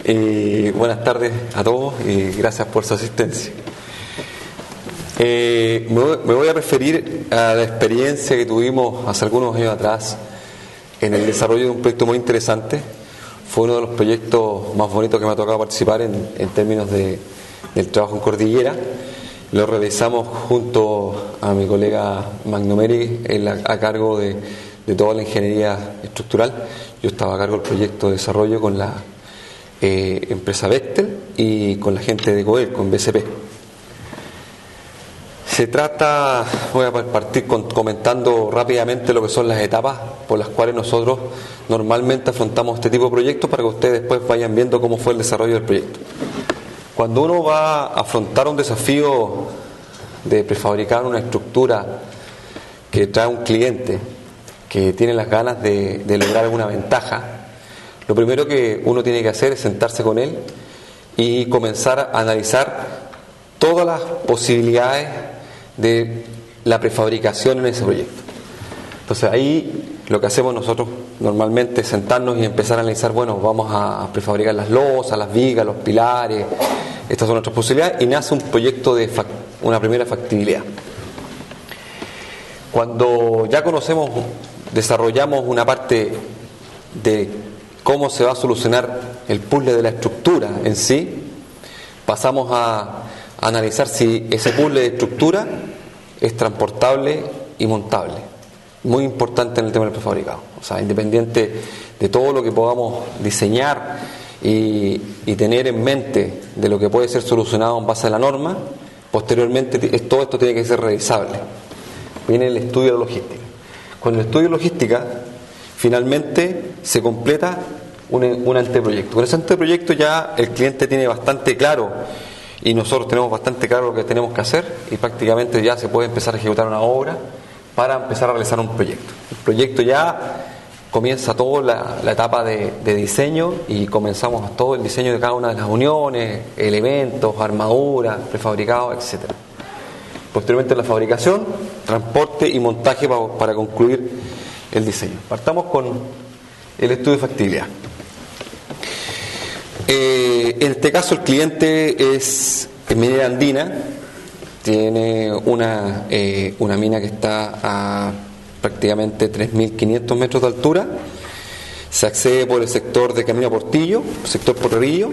Buenas tardes a todos y gracias por su asistencia. Me voy a referir a la experiencia que tuvimos hace algunos años atrás en el desarrollo de un proyecto muy interesante. Fue uno de los proyectos más bonitos que me ha tocado participar en términos del trabajo en Cordillera. Lo realizamos junto a mi colega Magnomeri a cargo de toda la ingeniería estructural. Yo estaba a cargo del proyecto de desarrollo con la empresa Bechtel y con la gente de COEL, con BCP. Voy a partir comentando rápidamente lo que son las etapas por las cuales nosotros normalmente afrontamos este tipo de proyectos para que ustedes después vayan viendo cómo fue el desarrollo del proyecto. Cuando uno va a afrontar un desafío de prefabricar una estructura que trae un cliente que tiene las ganas de lograr alguna ventaja, lo primero que uno tiene que hacer es sentarse con él y comenzar a analizar todas las posibilidades de la prefabricación en ese proyecto. Entonces ahí lo que hacemos nosotros normalmente es sentarnos y empezar a analizar, bueno, vamos a prefabricar las losas, las vigas, los pilares, estas son nuestras posibilidades, y nace un proyecto de una primera factibilidad. Cuando ya desarrollamos una parte de cómo se va a solucionar el puzzle de la estructura en sí, pasamos a analizar si ese puzzle de estructura es transportable y montable. Muy importante en el tema del prefabricado. O sea, independiente de todo lo que podamos diseñar y tener en mente de lo que puede ser solucionado en base a la norma, posteriormente todo esto tiene que ser revisable. Viene el estudio de logística. Con el estudio de logística, finalmente se completa un anteproyecto. Con ese anteproyecto ya el cliente tiene bastante claro y nosotros tenemos bastante claro lo que tenemos que hacer y prácticamente ya se puede empezar a ejecutar una obra para empezar a realizar un proyecto. El proyecto ya comienza toda la etapa de diseño y comenzamos todo el diseño de cada una de las uniones, elementos, armaduras, prefabricados, etc. Posteriormente la fabricación, transporte y montaje para concluir el diseño. Partamos con el estudio de factibilidad. En este caso el cliente es minera andina, tiene una mina que está a prácticamente 3.500 metros de altura, se accede por el sector de Camino a Portillo, sector Porrerillo,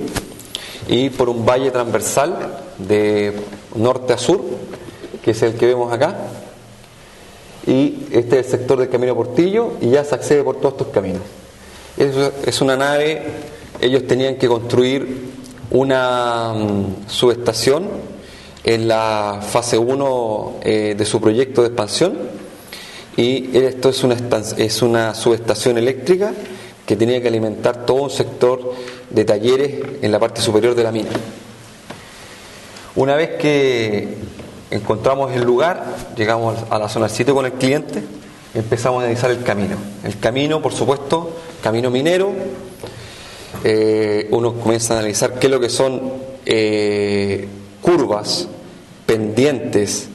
y por un valle transversal de norte a sur, que es el que vemos acá, y este es el sector del Camino a Portillo y ya se accede por todos estos caminos. Es una nave. Ellos tenían que construir una subestación en la fase 1 de su proyecto de expansión, y esto es una subestación eléctrica que tenía que alimentar todo un sector de talleres en la parte superior de la mina. Una vez que encontramos el lugar, llegamos a la zona del sitio con el cliente, empezamos a analizar el camino. El camino, por supuesto, camino minero. Uno comienza a analizar qué es lo que son curvas, pendientes,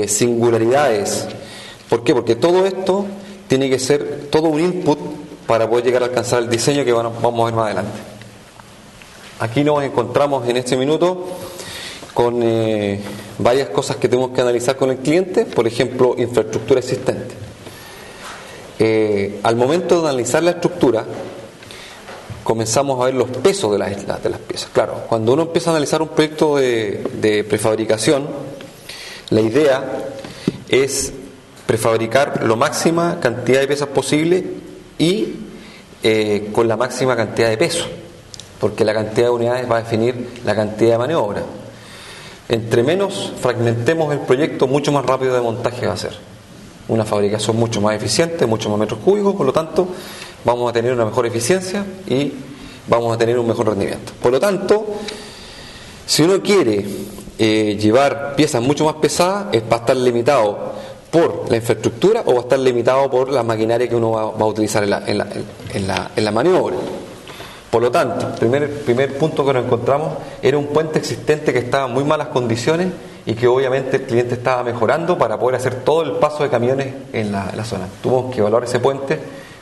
singularidades. ¿Por qué? Porque todo esto tiene que ser todo un input para poder llegar a alcanzar el diseño que vamos a ver más adelante. Aquí nos encontramos en este minuto con varias cosas que tenemos que analizar con el cliente, por ejemplo, infraestructura existente. Al momento de analizar la estructura, comenzamos a ver los pesos de las piezas. Claro, cuando uno empieza a analizar un proyecto de prefabricación, la idea es prefabricar la máxima cantidad de piezas posible y con la máxima cantidad de peso, porque la cantidad de unidades va a definir la cantidad de maniobra. Entre menos fragmentemos el proyecto, mucho más rápido de montaje va a ser. Una fabricación mucho más eficiente, mucho más metros cúbicos, por lo tanto vamos a tener una mejor eficiencia y vamos a tener un mejor rendimiento. Por lo tanto, si uno quiere llevar piezas mucho más pesadas, va a estar limitado por la infraestructura o va a estar limitado por la maquinaria que uno va a utilizar en la maniobra. Por lo tanto, el primer punto que nos encontramos era un puente existente que estaba en muy malas condiciones y que obviamente el cliente estaba mejorando para poder hacer todo el paso de camiones en la zona. Tuvimos que evaluar ese puente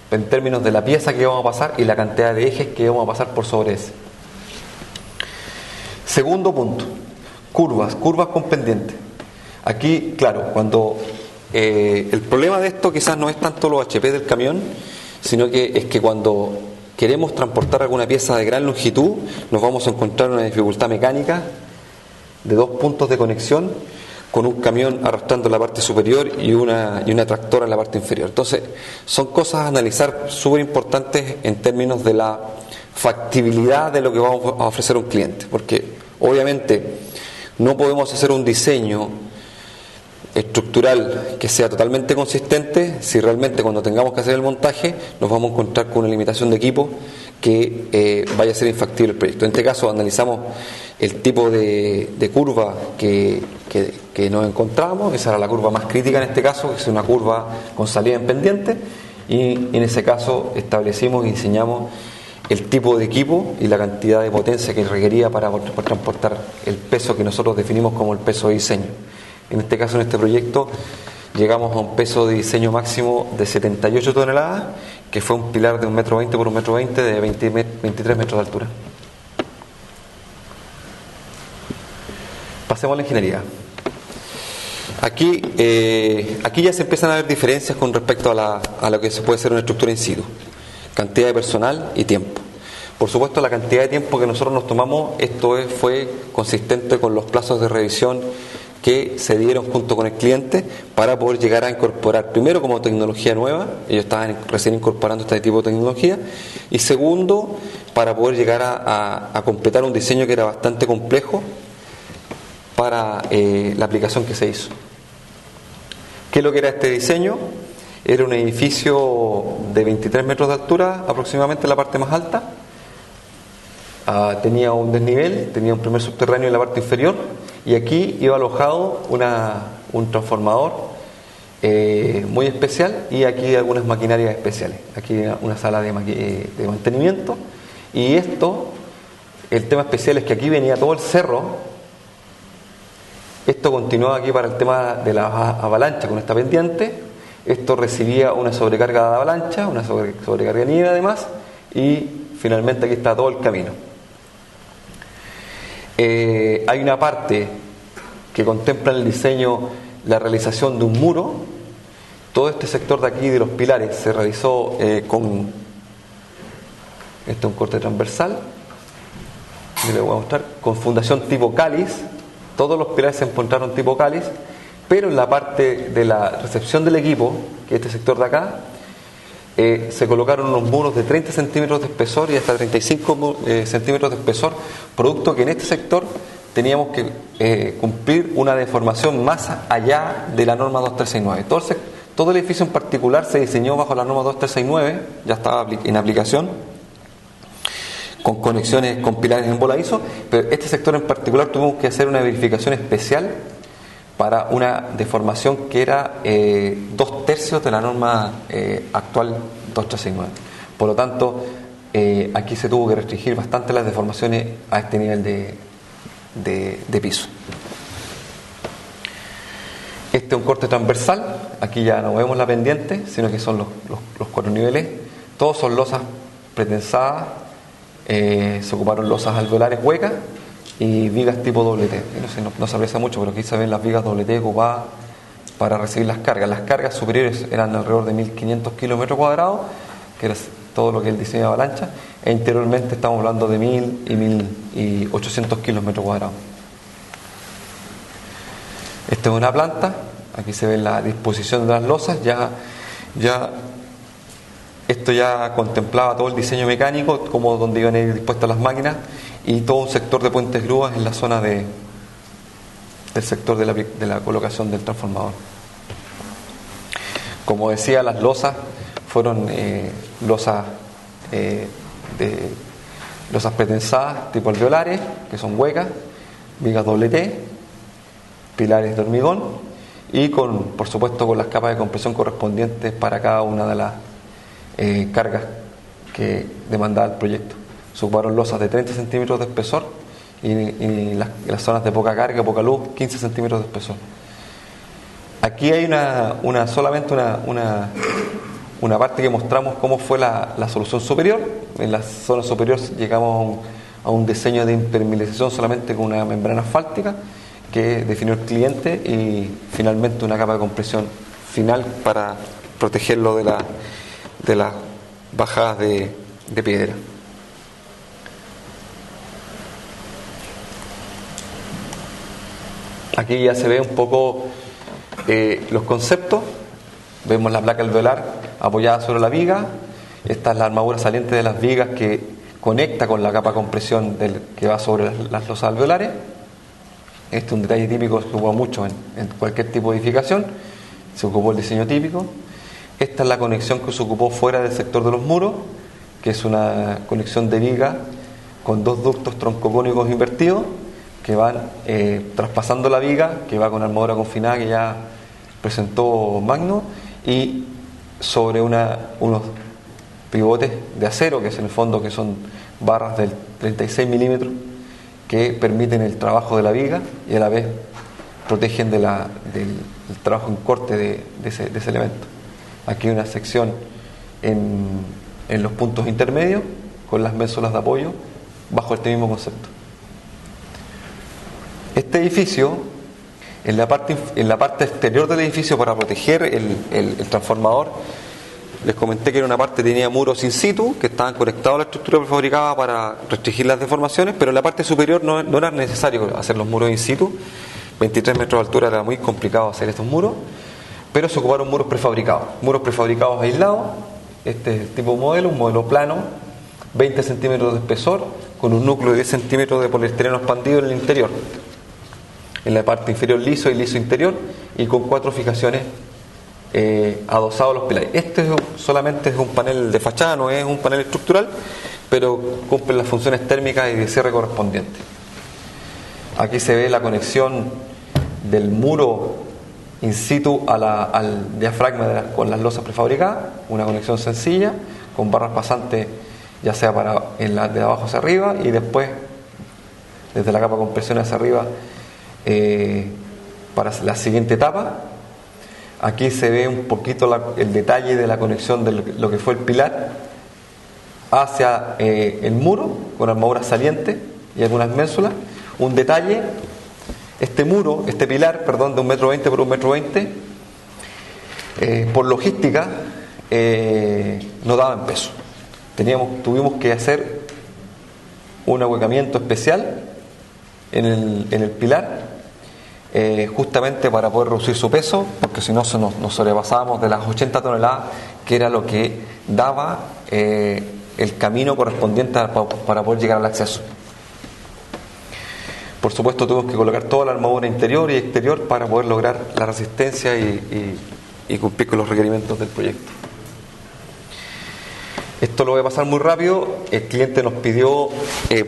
en términos de la pieza que íbamos a pasar y la cantidad de ejes que íbamos a pasar por sobre ese. Segundo punto, curvas con pendiente. Aquí, claro, cuando el problema de esto quizás no es tanto los HP del camión, sino que es que cuando queremos transportar alguna pieza de gran longitud, nos vamos a encontrar una dificultad mecánica de dos puntos de conexión, con un camión arrastrando la parte superior y una tractora en la parte inferior. Entonces, son cosas a analizar súper importantes en términos de la factibilidad de lo que vamos a ofrecer a un cliente, porque obviamente no podemos hacer un diseño estructural que sea totalmente consistente si realmente cuando tengamos que hacer el montaje nos vamos a encontrar con una limitación de equipo que vaya a ser infactible el proyecto. En este caso analizamos el tipo de curva que nos encontramos. Esa era la curva más crítica en este caso, que es una curva con salida en pendiente, y en ese caso establecimos y diseñamos el tipo de equipo y la cantidad de potencia que requería para transportar el peso que nosotros definimos como el peso de diseño. En este caso, en este proyecto, llegamos a un peso de diseño máximo de 78 toneladas, que fue un pilar de 1,20 m por 1,20 m de 23 metros de altura. Pasemos a la ingeniería. Aquí ya se empiezan a ver diferencias con respecto a lo que se puede ser una estructura in situ. Cantidad de personal y tiempo. Por supuesto, la cantidad de tiempo que nosotros nos tomamos, fue consistente con los plazos de revisión que se dieron junto con el cliente para poder llegar a incorporar, primero como tecnología nueva, ellos estaban recién incorporando este tipo de tecnología, y segundo, para poder llegar a completar un diseño que era bastante complejo para la aplicación que se hizo. ¿Qué es lo que era este diseño? Era un edificio de 23 metros de altura, aproximadamente en la parte más alta. Tenía un desnivel, tenía un primer subterráneo en la parte inferior, y aquí iba alojado un transformador muy especial, y aquí algunas maquinarias especiales. Aquí una sala de mantenimiento, y el tema especial es que aquí venía todo el cerro. Esto continuaba aquí para el tema de la avalancha con esta pendiente. Esto recibía una sobrecarga de avalancha, una sobrecarga de nieve además, y finalmente aquí está todo el camino. Hay una parte que contempla en el diseño la realización de un muro. Todo este sector de aquí de los pilares se realizó con un corte transversal, y le voy a mostrar, con fundación tipo cáliz. Todos los pilares se encontraron tipo cáliz, pero en la parte de la recepción del equipo, que es este sector de acá, se colocaron unos muros de 30 centímetros de espesor y hasta 35 centímetros de espesor, producto que en este sector teníamos que cumplir una deformación más allá de la norma 2369. Todo el edificio en particular se diseñó bajo la norma 2369, ya estaba en aplicación, con conexiones con pilares en voladizo, pero este sector en particular tuvimos que hacer una verificación especial para una deformación que era 2/3 de la norma actual 2369. Por lo tanto, aquí se tuvo que restringir bastante las deformaciones a este nivel de piso. Este es un corte transversal. Aquí ya no vemos la pendiente, sino que son los 4 niveles. Todos son losas pretensadas. Se ocuparon losas alveolares huecas y vigas tipo doble T. No se aprecia mucho, pero aquí se ven las vigas doble T ocupadas para recibir las cargas. Las cargas superiores eran alrededor de 1.500 kilómetros cuadrados, que era todo lo que es el diseño de avalancha, e interiormente estamos hablando de 1.000 y 1.800 kilómetros cuadrados. Esta es una planta. Aquí se ve la disposición de las losas. Esto ya contemplaba todo el diseño mecánico, como donde iban a ir dispuestas las máquinas, y todo un sector de puentes grúas en la zona del sector de la colocación del transformador. Como decía, las losas fueron losas pretensadas tipo alveolares, que son huecas, vigas doble T, pilares de hormigón, y por supuesto con las capas de compresión correspondientes para cada una de las cargas que demandaba el proyecto. Se ocuparon losas de 30 centímetros de espesor y las zonas de poca carga, poca luz, 15 centímetros de espesor. Aquí hay solamente una parte que mostramos cómo fue la solución superior. En la zona superior llegamos a un diseño de impermeabilización solamente con una membrana asfáltica que definió el cliente, y finalmente una capa de compresión final para protegerlo de las bajadas de piedra. Aquí ya se ve un poco los conceptos. Vemos la placa alveolar apoyada sobre la viga. Esta es la armadura saliente de las vigas que conecta con la capa de compresión que va sobre las losas alveolares. Este es un detalle típico que se ocupa mucho en cualquier tipo de edificación. Se ocupó el diseño típico. Esta es la conexión que se ocupó fuera del sector de los muros, que es una conexión de viga con dos ductos troncocónicos invertidos que van traspasando la viga, que va con armadura confinada que ya presentó Magno, y sobre unos pivotes de acero, que es en el fondo que son barras del 36 milímetros, que permiten el trabajo de la viga y a la vez protegen del trabajo en corte de ese elemento. Aquí hay una sección en los puntos intermedios con las ménsulas de apoyo bajo este mismo concepto. Este edificio, en la parte exterior del edificio, para proteger el transformador, les comenté que era una parte que tenía muros in situ que estaban conectados a la estructura prefabricada para restringir las deformaciones, pero en la parte superior no era necesario hacer los muros in situ. 23 metros de altura era muy complicado hacer estos muros, pero se ocuparon muros prefabricados aislados. Este es el tipo de modelo, un modelo plano, 20 centímetros de espesor, con un núcleo de 10 centímetros de poliestireno expandido en el interior, en la parte inferior liso y liso interior, y con 4 fijaciones adosados a los pilares. Este solamente es un panel de fachada, no es un panel estructural, pero cumple las funciones térmicas y de cierre correspondientes. Aquí se ve la conexión del muro in situ al diafragma con las losas prefabricadas, una conexión sencilla con barras pasantes, ya sea de abajo hacia arriba y después desde la capa de compresión hacia arriba para la siguiente etapa. Aquí se ve un poquito el detalle de la conexión de lo que fue el pilar hacia el muro con armadura saliente y algunas ménsulas. Un detalle: este pilar, de 1,20 m por 1,20 m, por logística no daba en peso. Tuvimos que hacer un ahuecamiento especial en el pilar, justamente para poder reducir su peso, porque si no nos sobrepasábamos de las 80 toneladas, que era lo que daba el camino correspondiente para poder llegar al acceso. Por supuesto, tuvimos que colocar toda la armadura interior y exterior para poder lograr la resistencia y cumplir con los requerimientos del proyecto. Esto lo voy a pasar muy rápido. El cliente nos pidió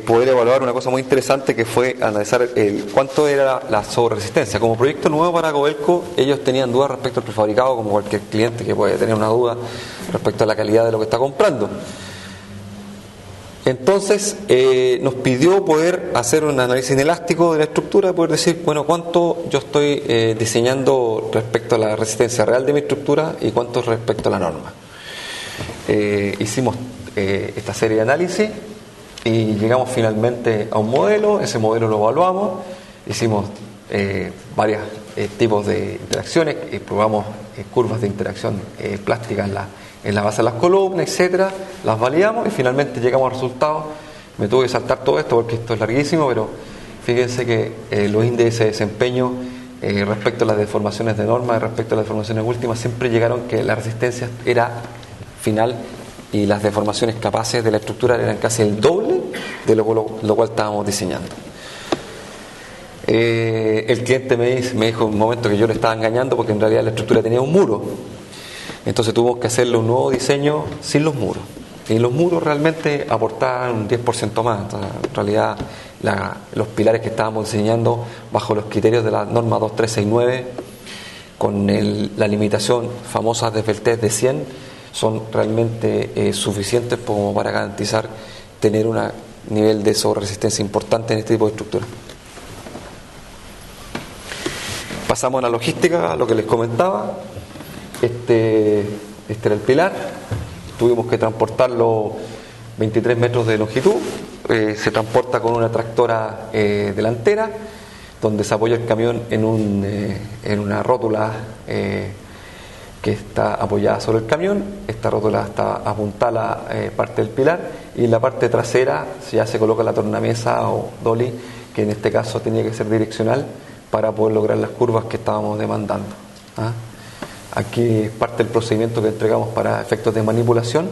poder evaluar una cosa muy interesante, que fue analizar cuánto era la sobreresistencia. Como proyecto nuevo para Codelco, ellos tenían dudas respecto al prefabricado, como cualquier cliente que puede tener una duda respecto a la calidad de lo que está comprando. Entonces nos pidió poder hacer un análisis inelástico de la estructura, poder decir, bueno, cuánto yo estoy diseñando respecto a la resistencia real de mi estructura y cuánto respecto a la norma. Hicimos esta serie de análisis y llegamos finalmente a un modelo. Ese modelo lo evaluamos, hicimos varios tipos de interacciones, probamos curvas de interacción plástica en la base de las columnas, etcétera, las validamos y finalmente llegamos a resultados. Me tuve que saltar todo esto porque esto es larguísimo, pero fíjense que los índices de desempeño respecto a las deformaciones de norma y respecto a las deformaciones últimas siempre llegaron que la resistencia era final y las deformaciones capaces de la estructura eran casi el doble de lo cual estábamos diseñando. El cliente me dijo en un momento que yo le estaba engañando porque en realidad la estructura tenía un muro. Entonces tuvimos que hacerle un nuevo diseño sin los muros. Y los muros realmente aportaban un 10% más. Entonces, en realidad los pilares que estábamos diseñando bajo los criterios de la norma 2369, con la limitación famosa de Beltès de 100, son realmente suficientes como para garantizar tener un nivel de sobreresistencia importante en este tipo de estructura. Pasamos a la logística, a lo que les comentaba. Este era el pilar. Tuvimos que transportarlo 23 metros de longitud, se transporta con una tractora delantera, donde se apoya el camión en una rótula que está apoyada sobre el camión. Esta rótula está apuntada a la parte del pilar, y en la parte trasera ya se coloca la tornamesa o dolly, que en este caso tenía que ser direccional para poder lograr las curvas que estábamos demandando. Aquí es parte del procedimiento que entregamos para efectos de manipulación,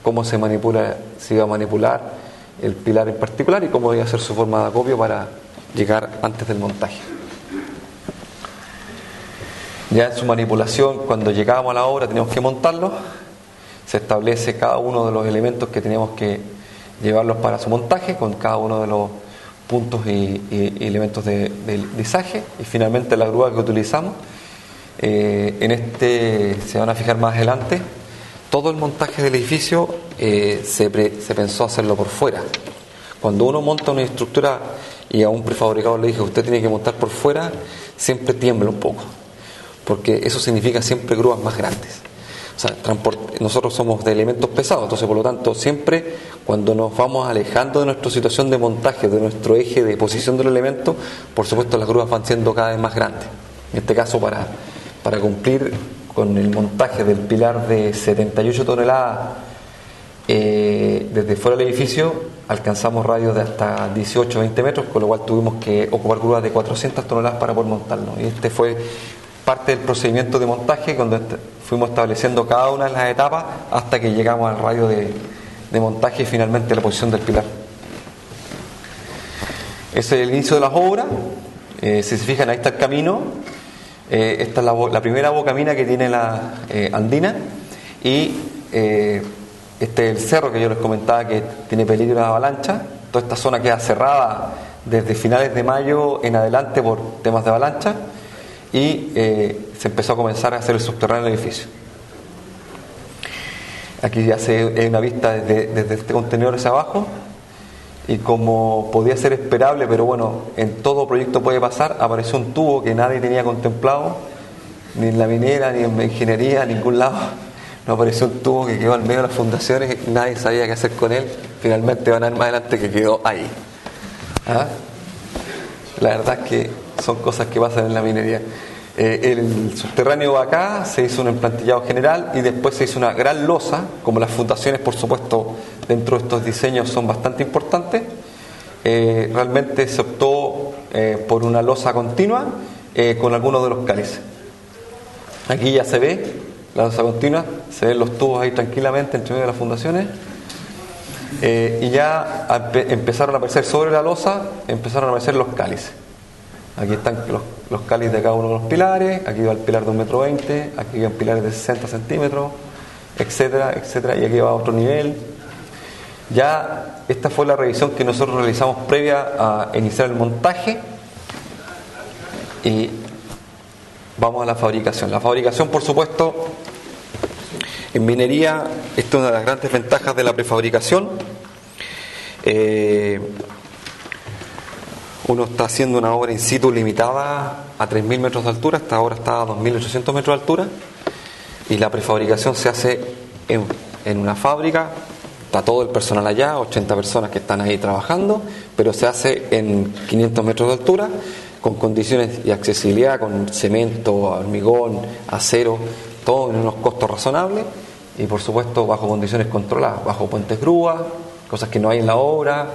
cómo se manipula, se iba a manipular el pilar en particular y cómo iba a ser su forma de acopio para llegar antes del montaje. Ya en su manipulación, cuando llegábamos a la obra teníamos que montarlo, se establece cada uno de los elementos que teníamos que llevarlos para su montaje, con cada uno de los puntos y elementos del izaje, y finalmente la grúa que utilizamos. Se van a fijar más adelante, todo el montaje del edificio se pensó hacerlo por fuera. Cuando uno monta una estructura y a un prefabricado le dije usted tiene que montar por fuera, siempre tiembla un poco, porque eso significa siempre grúas más grandes. O sea, nosotros somos de elementos pesados, entonces por lo tanto siempre cuando nos vamos alejando de nuestra situación de montaje, de nuestro eje de posición del elemento, por supuesto las grúas van siendo cada vez más grandes. En este caso para cumplir con el montaje del pilar de 78 toneladas desde fuera del edificio, alcanzamos radios de hasta 18 o 20 metros, con lo cual tuvimos que ocupar grúas de 400 toneladas para poder montarlo. Y este fue parte del procedimiento de montaje, cuando fuimos estableciendo cada una de las etapas hasta que llegamos al radio de montaje y finalmente la posición del pilar. Ese es el inicio de las obras. Si se fijan, ahí está el camino. Esta es la primera bocamina que tiene la andina, y este es el cerro que yo les comentaba que tiene peligro de avalancha. Toda esta zona queda cerrada desde finales de mayo en adelante por temas de avalancha, y se empezó a comenzar a hacer el subterráneo del edificio. Aquí ya se hay una vista desde este contenedor hacia abajo, y como podía ser esperable, pero bueno, en todo proyecto puede pasar, apareció un tubo que nadie tenía contemplado, ni en la minera, ni en la ingeniería, en ningún lado. No apareció un tubo que quedó al medio de las fundaciones, nadie sabía qué hacer con él. Finalmente van a ver más adelante que quedó ahí. La verdad es que son cosas que pasan en la minería. El subterráneo acá se hizo un emplantillado general y después se hizo una gran losa. Como las fundaciones, por supuesto, dentro de estos diseños son bastante importantes, realmente se optó por una losa continua con algunos de los cálices. Aquí ya se ve la losa continua, se ven los tubos ahí tranquilamente entre medio de las fundaciones, y ya empezaron a aparecer sobre la losa, empezaron a aparecer los cálices. Aquí están los cálices de cada uno de los pilares. Aquí va el pilar de 1,20 m, aquí van pilares de 60 centímetros, etcétera, etcétera, y aquí va a otro nivel. Ya esta fue la revisión que nosotros realizamos previa a iniciar el montaje, y vamos a la fabricación. La fabricación, por supuesto, en minería, esta es una de las grandes ventajas de la prefabricación. Uno está haciendo una obra in situ limitada a 3.000 metros de altura, hasta ahora está a 2.800 metros de altura, y la prefabricación se hace en una fábrica. Está todo el personal allá, 80 personas que están ahí trabajando, pero se hace en 500 metros de altura, con condiciones y accesibilidad, con cemento, hormigón, acero, todo en unos costos razonables, y por supuesto bajo condiciones controladas, bajo puentes grúas, cosas que no hay en la obra,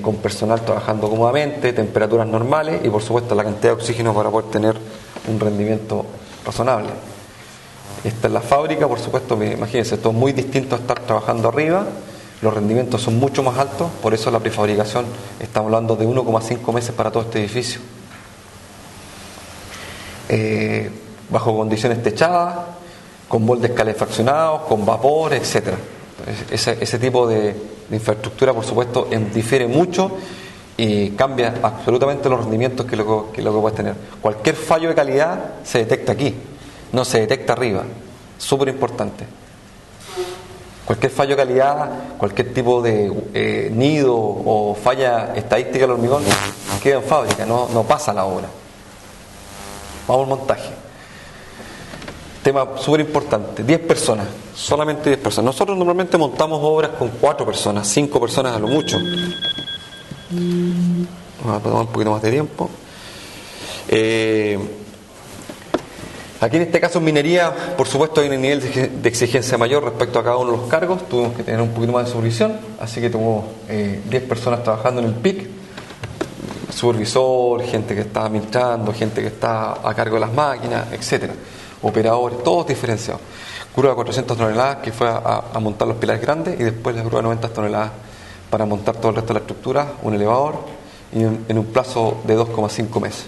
con personal trabajando cómodamente, temperaturas normales y por supuesto la cantidad de oxígeno para poder tener un rendimiento razonable. Esta es la fábrica, por supuesto, imagínense, esto es muy distinto a estar trabajando arriba, los rendimientos son mucho más altos, por eso la prefabricación, estamos hablando de 1,5 meses para todo este edificio. Bajo condiciones techadas, con moldes calefaccionados, con vapor, etcétera. Ese tipo de infraestructura, por supuesto, difiere mucho y cambia absolutamente los rendimientos que lo que puedes tener. Cualquier fallo de calidad se detecta aquí, no se detecta arriba. Súper importante. Cualquier fallo de calidad, cualquier tipo de nido o falla estadística del hormigón queda en fábrica, no pasa a la obra. Vamos al montaje. tema súper importante, 10 personas, solamente 10 personas. Nosotros normalmente montamos obras con 4 personas, 5 personas a lo mucho. Vamos a tomar un poquito más de tiempo. Aquí en este caso en minería, por supuesto, hay un nivel de exigencia mayor respecto a cada uno de los cargos. Tuvimos que tener un poquito más de supervisión, así que tuvimos 10 personas trabajando en el PIC, supervisor, gente que está administrando, gente que está a cargo de las máquinas, etcétera, operadores, todos diferenciados. Grúa de 400 toneladas que fue a montar los pilares grandes, y después la grúa de 90 toneladas para montar todo el resto de la estructura, un elevador, y en un plazo de 2,5 meses.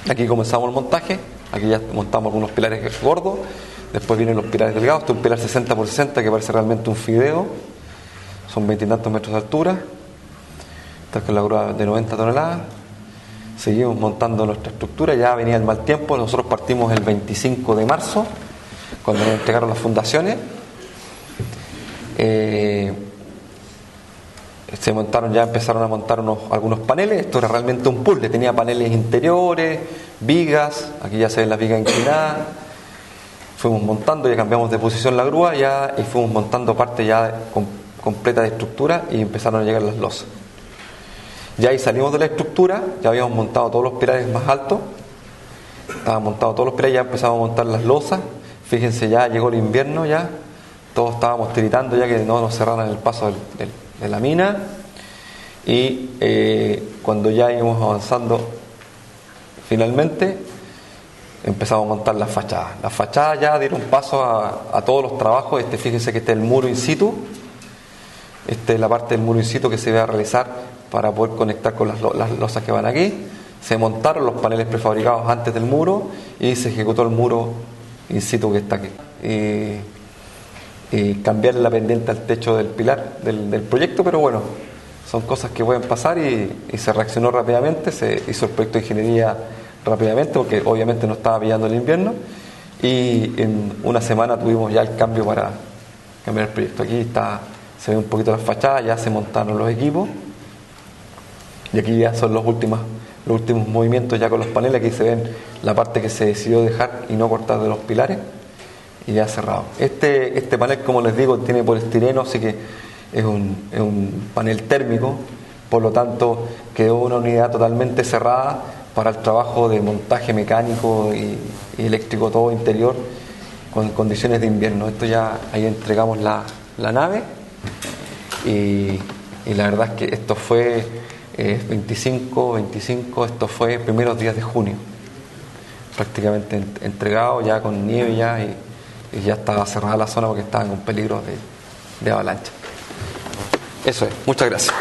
Aquí comenzamos el montaje. Aquí ya montamos algunos pilares gordos, después vienen los pilares delgados. Este es un pilar 60 por 60 que parece realmente un fideo, son 20 y tantos metros de altura. Esta es la grúa de 90 toneladas. Seguimos montando nuestra estructura, ya venía el mal tiempo. Nosotros partimos el 25 de marzo, cuando nos entregaron las fundaciones. Se montaron, ya empezaron a montar algunos paneles. Esto era realmente un puzzle, tenía paneles interiores, vigas, aquí ya se ven las vigas inclinadas. Fuimos montando, ya cambiamos de posición la grúa ya, y fuimos montando parte ya completa de estructura, y empezaron a llegar las losas. Ya ahí salimos de la estructura, ya habíamos montado todos los pilares más altos, estaban montados todos los pilares, ya empezamos a montar las losas. Fíjense, ya llegó el invierno, ya todos estábamos tiritando ya que no nos cerraran el paso de la mina. Y cuando ya íbamos avanzando, finalmente empezamos a montar las fachadas. Las fachadas ya dieron paso a todos los trabajos. Fíjense que este es el muro in situ. Esta es la parte del muro in situ que se va a realizar para poder conectar con las losas que van aquí. Se montaron los paneles prefabricados antes del muro y se ejecutó el muro in situ que está aquí. Y cambiarle la pendiente al techo del pilar del proyecto, pero bueno, son cosas que pueden pasar, y se reaccionó rápidamente, se hizo el proyecto de ingeniería rápidamente, porque obviamente no estaba pillando el invierno, y en una semana tuvimos ya el cambio para cambiar el proyecto. Aquí se ve un poquito las fachadas, ya se montaron los equipos, y aquí ya son los últimos movimientos ya con los paneles. Aquí se ven la parte que se decidió dejar y no cortar de los pilares, y ya cerrado. Este panel, como les digo, tiene poliestireno, así que es un panel térmico, por lo tanto quedó una unidad totalmente cerrada para el trabajo de montaje mecánico y eléctrico, todo interior, con condiciones de invierno. Esto ya, ahí entregamos la nave, y la verdad es que esto fue 25, esto fue primeros días de junio, prácticamente entregado ya con nieve ya, y ya estaba cerrada la zona porque estaban con peligro de avalancha. Eso es, muchas gracias.